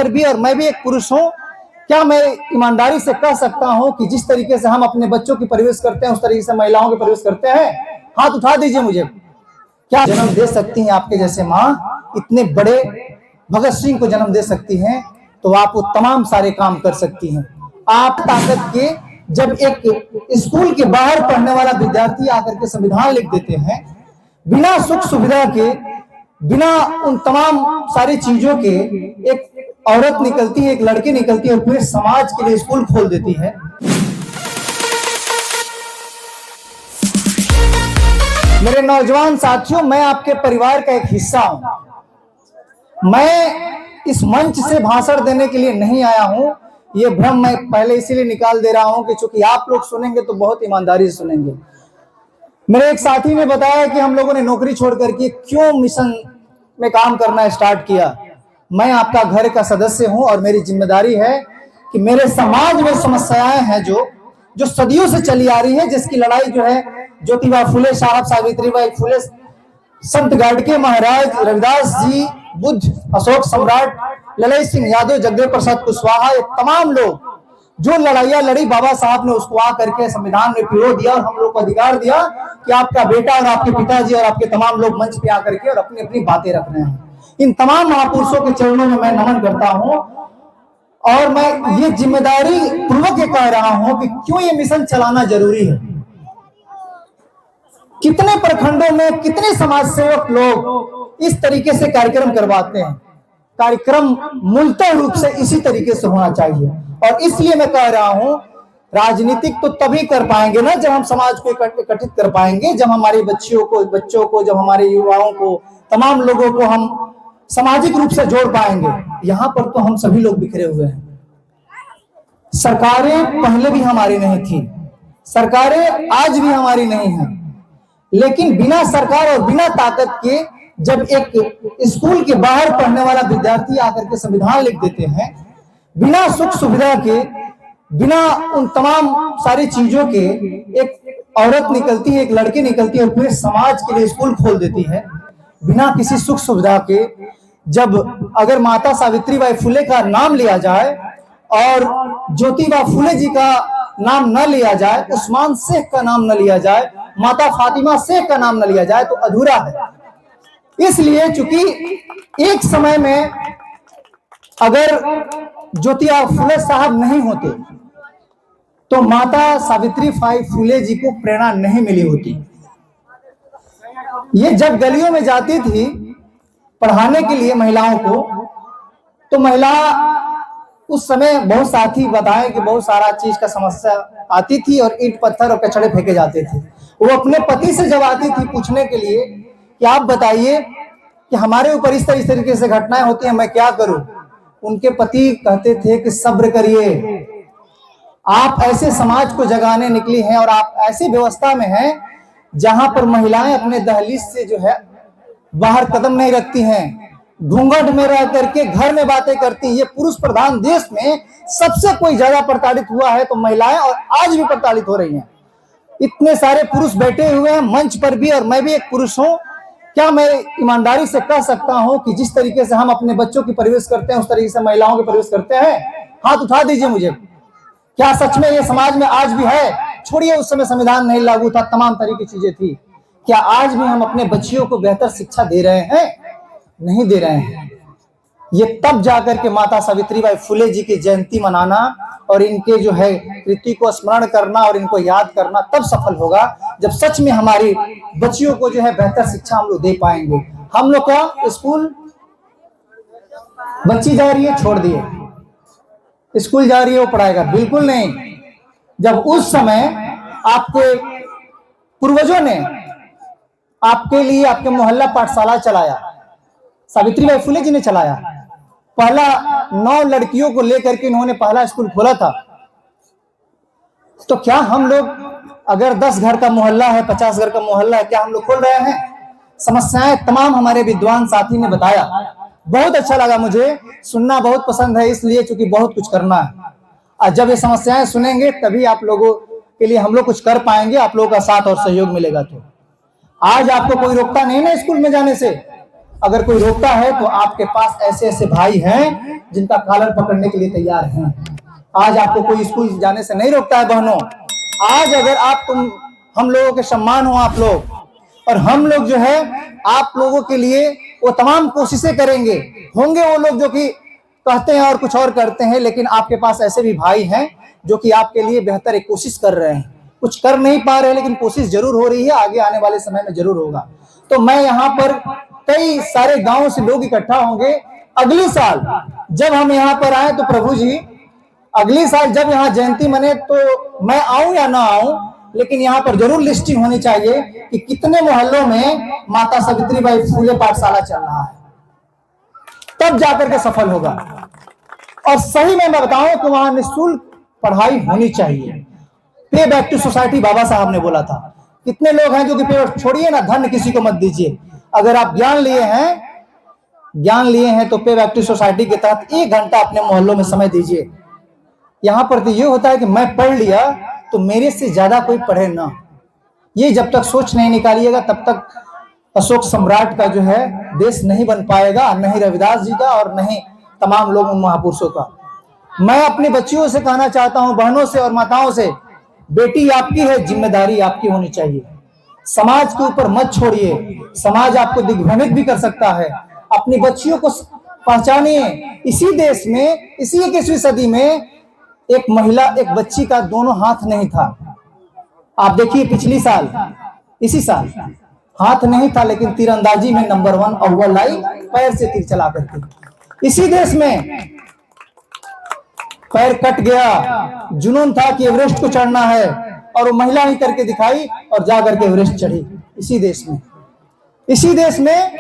पर भी, और मैं भी एक पुरुष हूँ, क्या मैं ईमानदारी से कह सकता हूँ कि जिस तरीके से हम अपने बच्चों की परवरिश करते हैं उस तरीके से महिलाओं की परवरिश करते हैं? हाथ उठा दीजिए मुझे। क्या जन्म दे सकती हैं आपके जैसे माँ? इतने बड़े भगत सिंह को जन्म दे सकती हैं, तो आप वो तमाम सारे काम कर सकती हैं। आप ताकत के जब एक स्कूल के बाहर पढ़ने वाला विद्यार्थी आकर के संविधान लिख देते हैं, बिना सुख सुविधा के, बिना उन तमाम सारी चीजों के, एक औरत निकलती है, एक लड़की निकलती है और पूरे समाज के लिए स्कूल खोल देती है। मेरे नौजवान साथियों, मैं आपके परिवार का एक हिस्सा हूं। मैं इस मंच से भाषण देने के लिए नहीं आया हूं। ये भ्रम मैं पहले इसीलिए निकाल दे रहा हूं कि चूंकि आप लोग सुनेंगे तो बहुत ईमानदारी से सुनेंगे। मेरे एक साथी ने बताया कि हम लोगों ने नौकरी छोड़ करके क्यों मिशन में काम करना स्टार्ट किया। मैं आपका घर का सदस्य हूं और मेरी जिम्मेदारी है कि मेरे समाज में समस्याएं हैं जो सदियों से चली आ रही है, जिसकी लड़ाई जो है ज्योतिबा फुले साहब, सावित्रीबाई फुले, संत गाडगे महाराज, रविदास जी, बुद्ध, अशोक सम्राट, ललित सिंह यादव, जगदेव प्रसाद कुशवाहा, ये तमाम लोग जो लड़ाइयां लड़ी, बाबा साहब ने उसको आकर के संविधान में पिरो दिया और हम लोग को अधिकार दिया कि आपका बेटा और आपके पिताजी और आपके तमाम लोग मंच पे आकर के और अपनी अपनी बातें रख रहे हैं। इन तमाम महापुरुषों के चरणों में मैं नमन करता हूं और मैं ये जिम्मेदारी पूर्वक ये कह रहा हूं कि क्यों ये मिशन चलाना जरूरी है। कितने प्रखंडों में कितने समाज सेवक लोग इस तरीके से कार्यक्रम करवाते हैं। कार्यक्रम मूलतः रूप से इसी तरीके से होना चाहिए और इसलिए मैं कह रहा हूं, राजनीतिक तो तभी कर पाएंगे ना जब हम समाज को एकत्रित कर पाएंगे, जब हमारे बच्चों को, जब हमारे युवाओं को, तमाम लोगों को हम सामाजिक रूप से जोड़ पाएंगे। यहां पर तो हम सभी लोग बिखरे हुए हैं। सरकारें पहले भी हमारी नहीं थी, सरकारें आज भी हमारी नहीं है, लेकिन बिना सरकार और बिना ताकत के जब एक स्कूल के बाहर पढ़ने वाला विद्यार्थी आकर के संविधान लिख देते हैं, बिना सुख सुविधा के, बिना उन तमाम सारी चीजों के, एक औरत निकलती है, एक लड़की निकलती है और पूरे समाज के लिए स्कूल खोल देती है, बिना किसी सुख सुविधा के। जब अगर माता सावित्रीबाई फुले का नाम लिया जाए और ज्योतिबा फुले जी का नाम न लिया जाए, उस्मान शेख का नाम न लिया जाए, माता फातिमा शेख का नाम न लिया जाए, तो अधूरा है। इसलिए चूंकि एक समय में अगर ज्योतिबा फुले साहब नहीं होते तो माता सावित्रीबाई फुले जी को प्रेरणा नहीं मिली होती। ये जब गलियों में जाती थी पढ़ाने के लिए महिलाओं को, तो महिला उस समय बहुत साथी बताएं कि बहुत सारा चीज का समस्या आती थी और ईंट पत्थर और कचड़े फेंके जाते थे। वो अपने पति से जब आती थी पूछने के लिए कि आप बताइए कि हमारे ऊपर इस तरीके से घटनाएं होती हैं, मैं क्या करूं, उनके पति कहते थे कि सब्र करिए, आप ऐसे समाज को जगाने निकली हैं और आप ऐसी व्यवस्था में हैं जहां पर महिलाएं अपने दहलीज से जो है बाहर कदम नहीं रखती हैं, घूंघट में रह करके घर में बातें करती हैं। ये पुरुष प्रधान देश में सबसे कोई ज्यादा प्रताड़ित हुआ है तो महिलाएं, और आज भी प्रताड़ित हो रही हैं। इतने सारे पुरुष बैठे हुए हैं मंच पर भी, और मैं भी एक पुरुष हूं। क्या मैं ईमानदारी से कह सकता हूं कि जिस तरीके से हम अपने बच्चों की परवरिश करते हैं उस तरीके से महिलाओं की परवरिश करते हैं? हाथ उठा दीजिए मुझे। क्या सच में ये समाज में आज भी है? छोड़िए उस समय संविधान नहीं लागू था, तमाम तरह की चीजें थी। क्या आज भी हम अपने बच्चियों को बेहतर शिक्षा दे रहे हैं? नहीं दे रहे हैं। ये तब जाकर के माता सावित्रीबाई फुले जी की जयंती मनाना और इनके जो है कृति को स्मरण करना और इनको याद करना तब सफल होगा जब सच में हमारी बच्चियों को जो है बेहतर शिक्षा हम लोग दे पाएंगे। हम लोग का स्कूल, बच्ची जा रही है छोड़ दिए, स्कूल जा रही है वो पढ़ाएगा? बिल्कुल नहीं। जब उस समय आपके पूर्वजों ने आपके लिए आपके मोहल्ला पाठशाला चलाया, सावित्रीबाई फुले जी ने चलाया, पहला 9 लड़कियों को लेकर के इन्होंने पहला स्कूल खोला था। तो क्या हम लोग, अगर 10 घर का मोहल्ला है, 50 घर का मोहल्ला है, क्या हम लोग खोल रहे हैं? समस्याएं तमाम हमारे विद्वान साथी ने बताया, बहुत अच्छा लगा, मुझे सुनना बहुत पसंद है, इसलिए चूंकि बहुत कुछ करना है। और जब ये समस्याएं सुनेंगे तभी आप लोगों के लिए हम लोग कुछ कर पाएंगे, आप लोगों का साथ और सहयोग मिलेगा। तो आज आपको कोई रोकता नहीं ना स्कूल में जाने से, अगर कोई रोकता है तो आपके पास ऐसे ऐसे भाई हैं जिनका कॉलर पकड़ने के लिए तैयार हैं। आज आपको कोई स्कूल जाने से नहीं रोकता है बहनों। आज अगर हम लोगों के सम्मान हो आप लोग, और हम लोग जो है आप लोगों के लिए वो तमाम कोशिशें करेंगे। होंगे वो लोग जो कि कहते हैं और कुछ और करते हैं, लेकिन आपके पास ऐसे भी भाई हैं जो कि आपके लिए बेहतर एक कोशिश कर रहे हैं। कुछ कर नहीं पा रहे लेकिन कोशिश जरूर हो रही है, आगे आने वाले समय में जरूर होगा। तो मैं यहाँ पर कई सारे गांवों से लोग इकट्ठा होंगे। अगले साल जब हम यहाँ पर आए तो प्रभु जी, अगले साल जब यहाँ जयंती मने तो मैं आऊं या ना आऊं, लेकिन यहाँ पर जरूर लिस्टिंग होनी चाहिए कि कितने मोहल्लों में माता सावित्रीबाई फूले पाठशाला चल रहा है, तब जाकर के सफल होगा। और सही में मैं बताऊं तो वहां निःशुल्क पढ़ाई होनी चाहिए। पे बैक टू सोसाइटी बाबा साहब ने बोला था। कितने लोग हैं जो कि पे छोड़िए ना, धन किसी को मत दीजिए। अगर आप ज्ञान लिए हैं तो पे बैक टू सोसाइटी के तहत 1 घंटा अपने मोहल्लों में समय दीजिए। यहां पर तो ये होता है कि मैं पढ़ लिया तो मेरे से ज्यादा कोई पढ़े ना। ये जब तक सोच नहीं निकालिएगा तब तक अशोक सम्राट का जो है देश नहीं बन पाएगा, नहीं रविदास जी का और नहीं तमाम लोग महापुरुषों का। मैं अपनी बच्चियों से कहना चाहता हूं, बहनों से और माताओं से, बेटी आपकी है, जिम्मेदारी आपकी होनी चाहिए। समाज के ऊपर मत छोड़िए, समाज आपको दिग्भ्रमित भी कर सकता है। अपनी बच्चियों को पहचानिए। इसी देश में, इसी 21वीं सदी में एक महिला, एक बच्ची का दोनों हाथ नहीं था। आप देखिए पिछली साल, इसी साल हाथ नहीं था लेकिन तीरंदाजी में नंबर 1 अव्वल आई, पैर से तीर चला करके। इसी देश में पैर कट गया, जुनून था कि एवरेस्ट को चढ़ना है और वो महिला ही करके दिखाई और जा करके एवरेस्ट चढ़ी। इसी देश में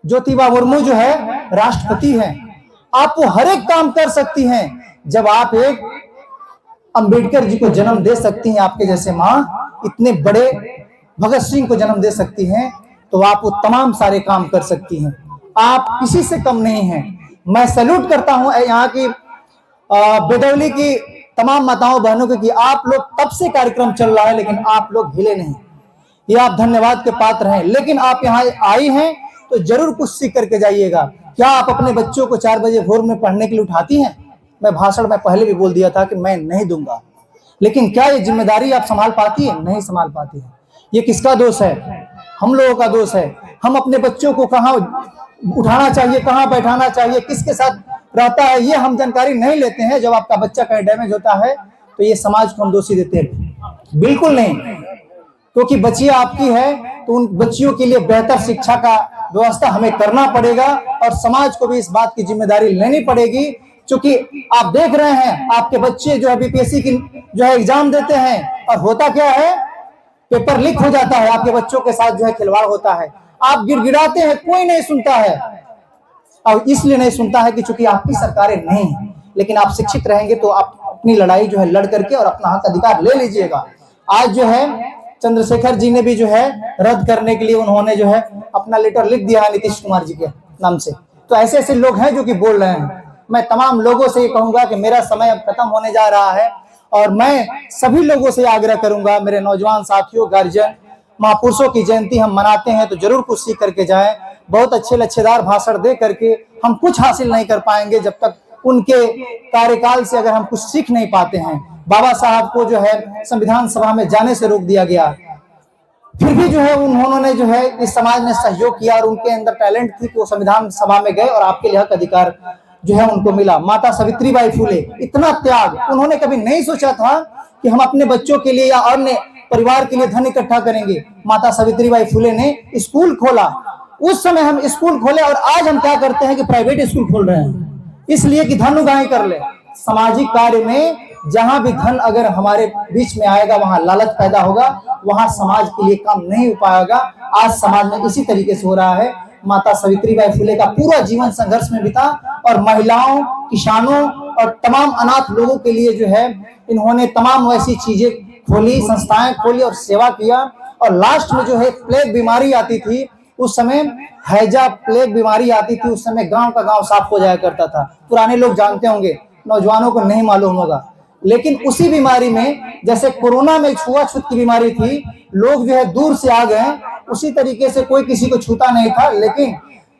ज्योतिबा मुर्मू जो है राष्ट्रपति हैं। आप वो हर एक काम कर सकती हैं। जब आप एक अंबेडकर जी को जन्म दे सकती हैं, आपके जैसे माँ इतने बड़े भगत सिंह को जन्म दे सकती हैं, तो आप वो तमाम सारे काम कर सकती हैं। आप किसी से कम नहीं हैं। मैं सैल्यूट करता हूं यहाँ की बेदौली की तमाम माताओं बहनों को कि आप लोग तब से कार्यक्रम चल रहा है लेकिन आप लोग हिले नहीं। ये आप धन्यवाद के पात्र हैं। लेकिन आप यहाँ आई हैं तो जरूर कुछ सीख करके जाइएगा। क्या आप अपने बच्चों को 4 बजे भोर में पढ़ने के लिए उठाती हैं? मैं भाषण में पहले भी बोल दिया था कि मैं नहीं दूंगा, लेकिन क्या ये जिम्मेदारी आप संभाल पाती है? नहीं संभाल पाती है। ये किसका दोष है? हम लोगों का दोष है। हम अपने बच्चों को कहाँ उठाना चाहिए, कहाँ बैठाना चाहिए, किसके साथ रहता है, ये हम जानकारी नहीं लेते हैं। जब आपका बच्चा कहीं डैमेज होता है तो ये समाज को हम दोषी देते हैं। बिल्कुल नहीं, क्योंकि बच्चियां आपकी है तो उन बच्चियों के लिए बेहतर शिक्षा का व्यवस्था हमें करना पड़ेगा और समाज को भी इस बात की जिम्मेदारी लेनी पड़ेगी। क्योंकि आप देख रहे हैं आपके बच्चे जो है बीपीएससी की जो है एग्जाम देते हैं और होता क्या है, पेपर लीक हो जाता है। आपके बच्चों के साथ जो है खिलवाड़ होता है। आप गिड़गिड़ाते हैं, कोई नहीं सुनता है। और इसलिए नहीं सुनता है कि चूंकि आपकी सरकारें नहीं है। लेकिन आप शिक्षित रहेंगे तो आप अपनी लड़ाई जो है लड़ करके और अपना हक अधिकार ले लीजिएगा। आज जो है चंद्रशेखर जी ने भी जो है रद्द करने के लिए उन्होंने जो है अपना लेटर लिख दिया है नीतीश कुमार जी के नाम से। तो ऐसे ऐसे लोग हैं जो कि बोल रहे हैं। मैं तमाम लोगों से ये कहूंगा कि मेरा समय अब खत्म होने जा रहा है और मैं सभी लोगों से आग्रह करूंगा, मेरे नौजवान साथियों, गार्जियन, महापुरुषों की जयंती हम मनाते हैं तो जरूर कुछ सीख करके जाएं। बहुत अच्छे लच्छेदार भाषण दे करके हम कुछ हासिल नहीं कर पाएंगे जब तक उनके कार्यकाल से अगर हम कुछ सीख नहीं पाते हैं। बाबा साहब को जो है संविधान सभा में जाने से रोक दिया गया, फिर भी जो है उन्होंने जो है इस समाज में सहयोग किया और उनके अंदर टैलेंट थी कि वो संविधान सभा में गए और आपके लिए हक अधिकार जो है उनको मिला। माता सावित्रीबाई फूले, इतना त्याग, उन्होंने कभी नहीं सोचा था कि हम अपने बच्चों के लिए या अन्य परिवार के लिए धन इकट्ठा करेंगे। माता सावित्रीबाई फूले ने स्कूल खोला। उस समय हम स्कूल खोले और आज हम क्या करते हैं कि प्राइवेट स्कूल खोल रहे हैं इसलिए कि धन उगाही कर ले। सामाजिक कार्य में जहां भी धन अगर हमारे बीच में आएगा वहां लालच पैदा होगा, वहां समाज के लिए काम नहीं हो पाएगा। आज समाज में इसी तरीके से हो रहा है। माता सावित्रीबाई फूले का पूरा जीवन संघर्ष में बीता और महिलाओं, किसानों और तमाम अनाथ लोगों के लिए जो है इन्होंने तमाम वैसी चीजें खोली, संस्थाएं खोली और सेवा किया। और लास्ट में जो है प्लेग बीमारी आती थी, उस समय हैजा प्लेग बीमारी आती थी, उस समय गांव का गांव साफ हो जाया करता था। पुराने लोग जानते होंगे, नौजवानों को नहीं मालूम होगा। लेकिन उसी बीमारी में जैसे कोरोना में छुआछूत की बीमारी थी, लोग जो है दूर से आ गए, उसी तरीके से कोई किसी को छूता नहीं था। लेकिन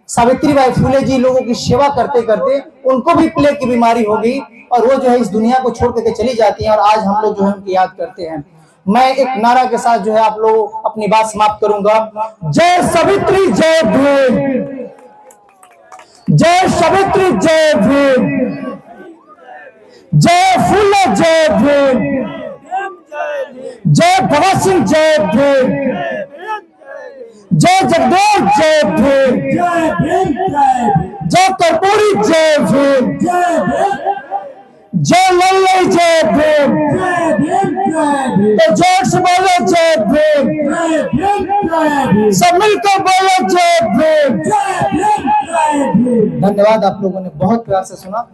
सावित्रीबाई फुले जी लोगों की सेवा करते करते उनको भी प्लेग की बीमारी हो गई और वो जो है इस दुनिया को छोड़ करके चली जाती हैं और आज हम लोग जो है उनकी याद करते हैं। मैं एक नारा के साथ जो है आप लोग अपनी बात समाप्त करूंगा। जय सावित्री जय भीम, जय सावित्री जय भीम, जय फुले जय भीम, जय भगत सिंह जय भीम, जय जगदेव जय भीम, जय कर्पूरी जय भीम, जय लल्लई जय भीम, तो जोर से बोलो जय भीम, सब मिलकर बोलो जय भीम। धन्यवाद, आप लोगों ने बहुत प्यार से सुना।